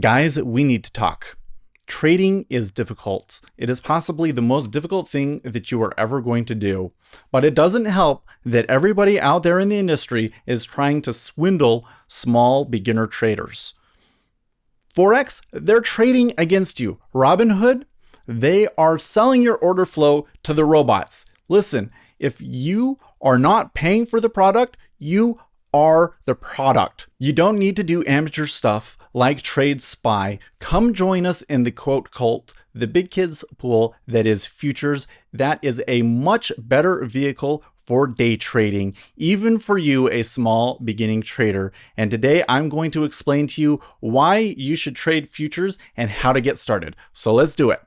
Guys, we need to talk. Trading is difficult. It is possibly the most difficult thing that you are ever going to do. But it doesn't help that everybody out there in the industry is trying to swindle small beginner traders. Forex, they're trading against you. Robinhood, they are selling your order flow to the robots. Listen, if you are not paying for the product, you are the product. You don't need to do amateur stuff like Trade Spy. Come join us in the quote cult, the big kids pool that is futures. That is a much better vehicle for day trading, even for you, a small beginning trader. And today I'm going to explain to you why you should trade futures and how to get started. So let's do it.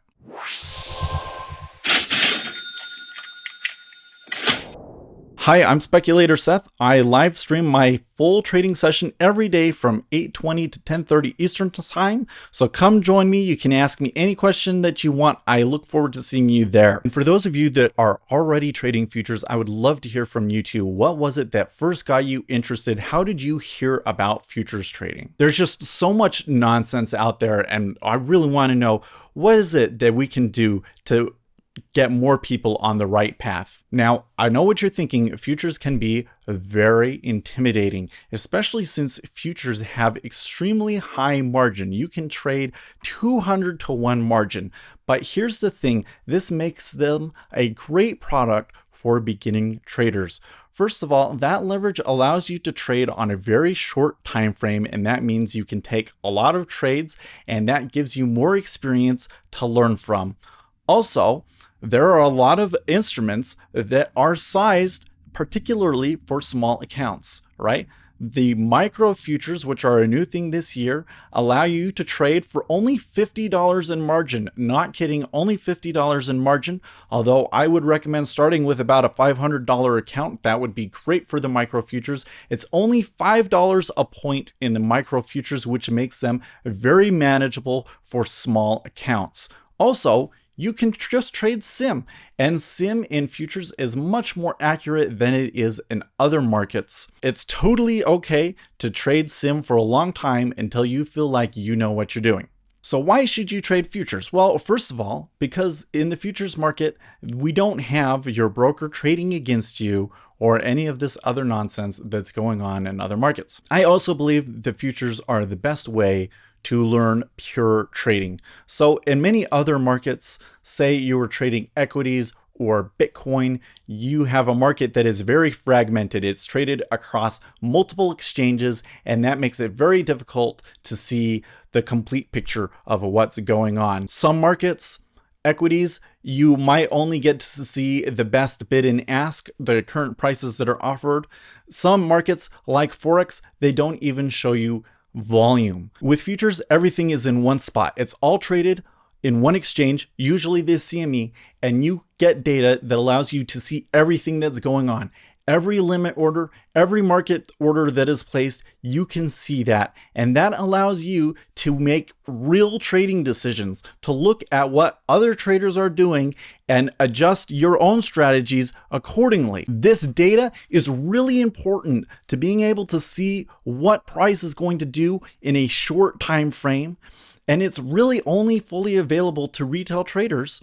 Hi, I'm Speculator Seth. I live stream my full trading session every day from 8:20 to 10:30 Eastern Time. So come join me. You can ask me any question that you want. I look forward to seeing you there. And for those of you that are already trading futures, I would love to hear from you too. What was it that first got you interested? How did you hear about futures trading? There's just so much nonsense out there, and I really want to know, what is it that we can do to get more people on the right path? Now, I know what you're thinking. Futures can be very intimidating, especially since futures have extremely high margin. You can trade 200 to 1 margin. But here's the thing, this makes them a great product for beginning traders. First of all, that leverage allows you to trade on a very short time frame, and that means you can take a lot of trades, and that gives you more experience to learn from. Also, there are a lot of instruments that are sized particularly for small accounts, right? The micro futures, which are a new thing this year, allow you to trade for only $50 in margin. Not kidding, only $50 in margin. Although I would recommend starting with about a $500 account. That would be great for the micro futures. It's only $5 a point in the micro futures, which makes them very manageable for small accounts. Also, you can just trade SIM, and SIM in futures is much more accurate than it is in other markets. It's totally okay to trade SIM for a long time until you feel like you know what you're doing. So why should you trade futures? Well, first of all, because in the futures market, we don't have your broker trading against you or any of this other nonsense that's going on in other markets. I also believe the futures are the best way to learn pure trading. So in many other markets, say you were trading equities or Bitcoin, you have a market that is very fragmented. It's traded across multiple exchanges, and that makes it very difficult to see the complete picture of what's going on. Some markets, equities, you might only get to see the best bid and ask, the current prices that are offered. Some markets like Forex, they don't even show you volume. With futures, everything is in one spot. It's all traded in one exchange, usually the CME, and you get data that allows you to see everything that's going on. Every limit order, every market order that is placed, you can see that. And that allows you to make real trading decisions, to look at what other traders are doing and adjust your own strategies accordingly. This data is really important to being able to see what price is going to do in a short time frame. And it's really only fully available to retail traders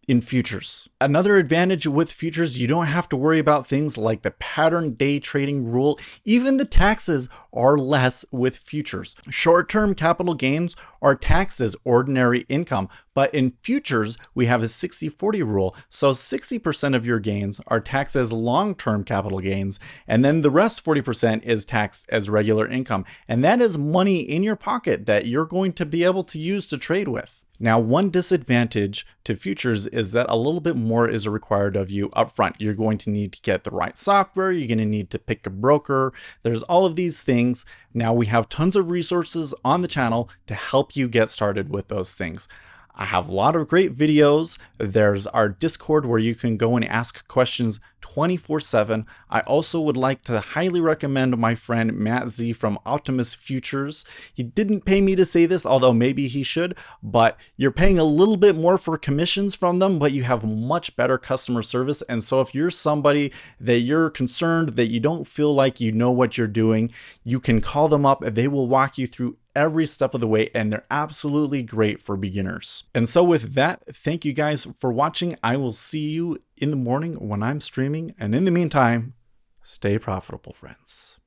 in futures. Another advantage with futures, you don't have to worry about things like the pattern day trading rule. Even the taxes are less with futures. Short-term capital gains are taxed as ordinary income, but in futures, we have a 60-40 rule. So 60% of your gains are taxed as long-term capital gains, and then the rest 40% is taxed as regular income. And that is money in your pocket that you're going to be able to use to trade with. Now, one disadvantage to futures is that a little bit more is required of you upfront. You're going to need to get the right software. You're going to need to pick a broker. There's all of these things. Now, we have tons of resources on the channel to help you get started with those things. I have a lot of great videos. There's our Discord where you can go and ask questions 24/7. I also would like to highly recommend my friend Matt Z from Optimus Futures. He didn't pay me to say this, although maybe he should, but you're paying a little bit more for commissions from them, but you have much better customer service. And so if you're somebody that you're concerned that you don't feel like you know what you're doing, you can call them up and they will walk you through every step of the way, and they're absolutely great for beginners. And so with that, thank you guys for watching. I will see you in the morning when I'm streaming. And in the meantime, stay profitable, friends.